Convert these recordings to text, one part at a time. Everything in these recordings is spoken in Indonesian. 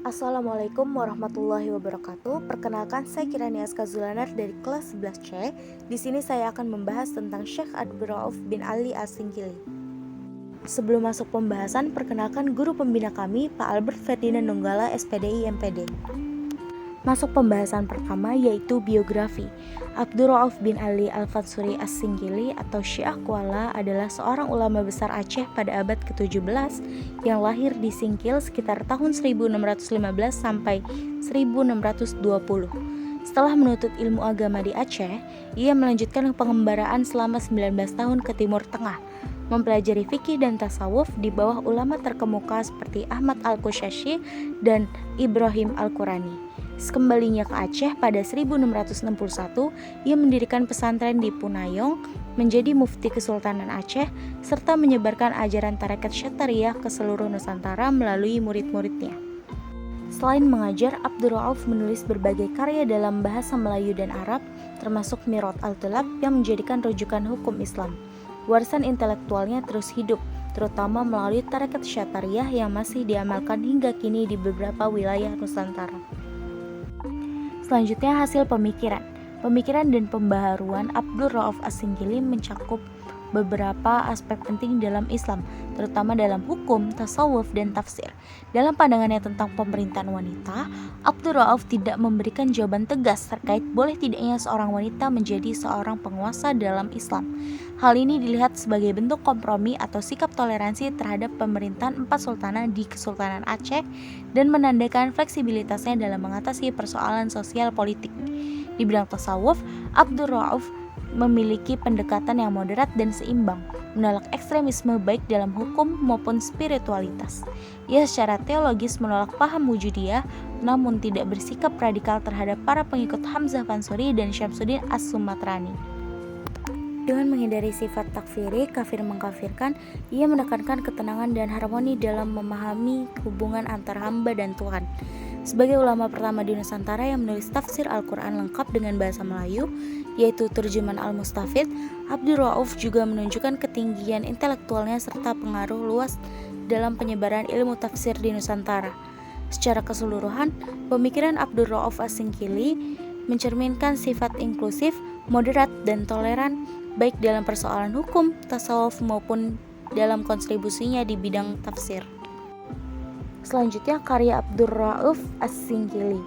Assalamualaikum warahmatullahi wabarakatuh. Perkenalkan, saya Kirani Aska Zulanar dari kelas 11C. Di sini saya akan membahas tentang Syekh Abdurrauf bin Ali As-Singkili. Sebelum masuk pembahasan, perkenalkan guru pembina kami, Pak Albert Ferdinand Nunggala, SPDI MPD. Masuk pembahasan pertama, yaitu biografi. Abdurrauf bin Ali Al-Fansuri As-Singkili atau Syiah Kuala adalah seorang ulama besar Aceh pada abad ke-17 yang lahir di Singkil sekitar tahun 1615 sampai 1620. Setelah menuntut ilmu agama di Aceh, ia melanjutkan pengembaraan selama 19 tahun ke Timur Tengah, mempelajari fikih dan tasawuf di bawah ulama terkemuka seperti Ahmad Al-Qushayri dan Ibrahim Al-Qurani. Sekembalinya ke Aceh pada 1661, ia mendirikan pesantren di Punayong, menjadi mufti Kesultanan Aceh, serta menyebarkan ajaran tarekat Syatariah ke seluruh Nusantara melalui murid-muridnya. Selain mengajar, Abdurrauf menulis berbagai karya dalam bahasa Melayu dan Arab, termasuk Mirot Al-Tulab yang menjadikan rujukan hukum Islam. Warisan intelektualnya terus hidup, terutama melalui tarekat Syatariah yang masih diamalkan hingga kini di beberapa wilayah Nusantara. Selanjutnya, hasil pemikiran. Pemikiran dan pembaharuan Abdurrauf As-Singkili mencakup beberapa aspek penting dalam Islam, terutama dalam hukum, tasawuf, dan tafsir. Dalam pandangannya tentang pemerintahan wanita, Abdurrauf tidak memberikan jawaban tegas terkait boleh tidaknya seorang wanita menjadi seorang penguasa dalam Islam. Hal ini dilihat sebagai bentuk kompromi atau sikap toleransi terhadap pemerintahan empat sultanah di Kesultanan Aceh dan menandakan fleksibilitasnya dalam mengatasi persoalan sosial politik. Di bidang tasawuf, Abdurrauf memiliki pendekatan yang moderat dan seimbang, menolak ekstremisme baik dalam hukum maupun spiritualitas. Ia secara teologis menolak paham wujudiyah, namun tidak bersikap radikal terhadap para pengikut Hamzah Fansuri dan Syamsuddin As-Sumatrani. Dengan menghindari sifat takfiri, kafir mengkafirkan, ia menekankan ketenangan dan harmoni dalam memahami hubungan antara hamba dan Tuhan. Sebagai ulama pertama di Nusantara yang menulis tafsir Al-Quran lengkap dengan bahasa Melayu, yaitu Terjemahan Al-Mustafid, Abdurrauf juga menunjukkan ketinggian intelektualnya serta pengaruh luas dalam penyebaran ilmu tafsir di Nusantara. Secara keseluruhan, pemikiran Abdurrauf As-Singkili mencerminkan sifat inklusif, moderat, dan toleran, baik dalam persoalan hukum, tasawuf, maupun dalam kontribusinya di bidang tafsir. Selanjutnya, karya Abdurrauf As-Singkili.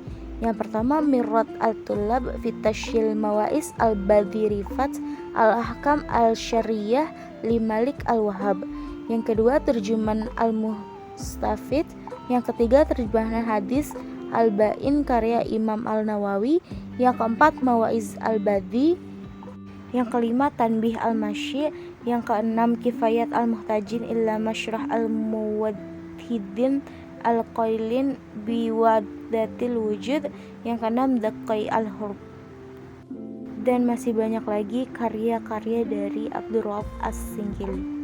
Yang pertama, Mirot Al-Tulab fi Tashil Mawais Al-Badirifat Al-Ahkam Al-Syariyah li Malik Al-Wahhab. Yang kedua, Terjemahan Al-Mustafid. Yang ketiga, Terjemahan Hadis Al-Bain karya Imam Al-Nawawi. Yang keempat, Mawaiz Al-Badi. Yang kelima, Tanbih Al-Masyi. Yang keenam, Kifayat Al-Muhtajin illa Masyrah Al-Muwadhidin Al-Qailin Biwadatil Wujud. Yang keenam, Daqai Al-Hurb. Dan masih banyak lagi karya-karya dari Abdurrauf As-Singkili.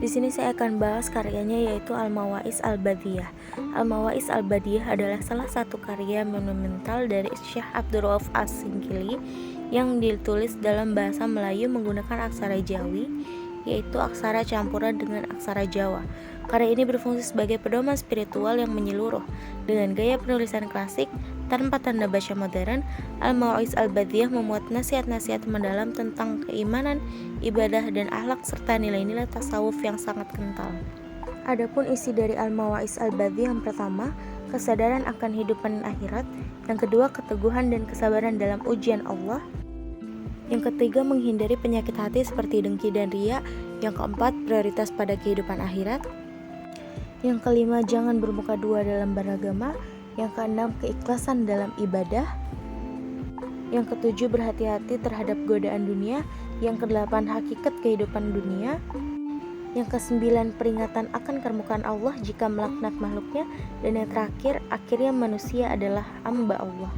Di sini saya akan bahas karyanya, yaitu Al-Mawais Al-Badiyah. Al-Mawais Al-Badiyah adalah salah satu karya monumental dari Syekh Abdurrauf As-Singkili yang ditulis dalam bahasa Melayu menggunakan aksara Jawi, yaitu aksara campuran dengan aksara Jawa. Karya ini berfungsi sebagai pedoman spiritual yang menyeluruh. Dengan gaya penulisan klasik tanpa tanda baca modern, Al-Mawais Al-Badiyah memuat nasihat-nasihat mendalam tentang keimanan, ibadah, dan akhlak serta nilai-nilai tasawuf yang sangat kental. Adapun isi dari Al-Mawais Al-Badiyah, yang pertama, kesadaran akan hidup dan akhirat. Yang kedua, keteguhan dan kesabaran dalam ujian Allah. Yang ketiga, menghindari penyakit hati seperti dengki dan riya. Yang keempat, prioritas pada kehidupan akhirat. Yang kelima, jangan bermuka dua dalam beragama. Yang keenam, keikhlasan dalam ibadah. Yang ketujuh, berhati-hati terhadap godaan dunia. Yang kedelapan, hakikat kehidupan dunia. Yang kesembilan, peringatan akan kemurkaan Allah jika melaknat makhluknya. Dan yang terakhir, akhirnya manusia adalah hamba Allah.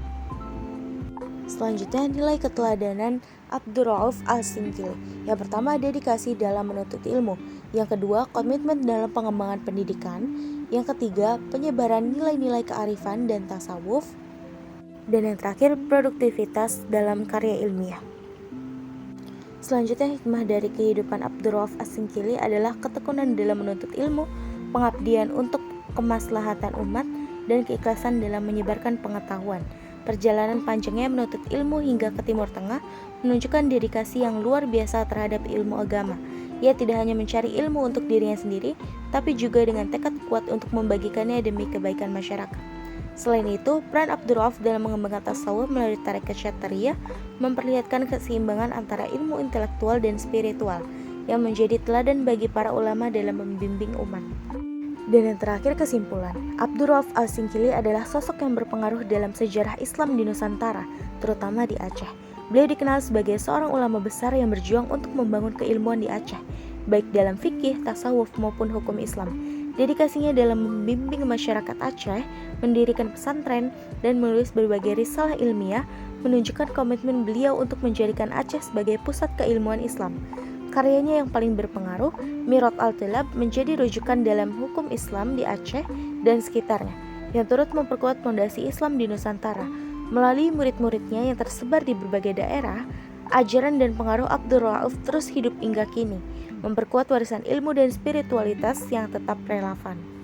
Selanjutnya, nilai keteladanan Abdurrauf As-Singkili. Yang pertama, dedikasi dalam menuntut ilmu. Yang kedua, komitmen dalam pengembangan pendidikan. Yang ketiga, penyebaran nilai-nilai kearifan dan tasawuf. Dan yang terakhir, produktivitas dalam karya ilmiah. Selanjutnya, hikmah dari kehidupan Abdurrauf As-Singkili adalah ketekunan dalam menuntut ilmu, pengabdian untuk kemaslahatan umat, dan keikhlasan dalam menyebarkan pengetahuan. Perjalanan panjangnya menuntut ilmu hingga ke Timur Tengah menunjukkan dedikasi yang luar biasa terhadap ilmu agama. Ia tidak hanya mencari ilmu untuk dirinya sendiri, tapi juga dengan tekad kuat untuk membagikannya demi kebaikan masyarakat. Selain itu, peran Abdul Rauf dalam mengembangkan tasawuf melalui tarekat Syattariyah memperlihatkan keseimbangan antara ilmu intelektual dan spiritual yang menjadi teladan bagi para ulama dalam membimbing umat. Dan yang terakhir, kesimpulan, Abdul Rauf Al-Singkili adalah sosok yang berpengaruh dalam sejarah Islam di Nusantara, terutama di Aceh. Beliau dikenal sebagai seorang ulama besar yang berjuang untuk membangun keilmuan di Aceh, baik dalam fikih, tasawuf maupun hukum Islam. Dedikasinya dalam membimbing masyarakat Aceh, mendirikan pesantren, dan menulis berbagai risalah ilmiah menunjukkan komitmen beliau untuk menjadikan Aceh sebagai pusat keilmuan Islam. Karyanya yang paling berpengaruh, Mirat al-Talab, menjadi rujukan dalam hukum Islam di Aceh dan sekitarnya, yang turut memperkuat fondasi Islam di Nusantara. Melalui murid-muridnya yang tersebar di berbagai daerah, ajaran dan pengaruh Abdul Rauf terus hidup hingga kini, memperkuat warisan ilmu dan spiritualitas yang tetap relevan.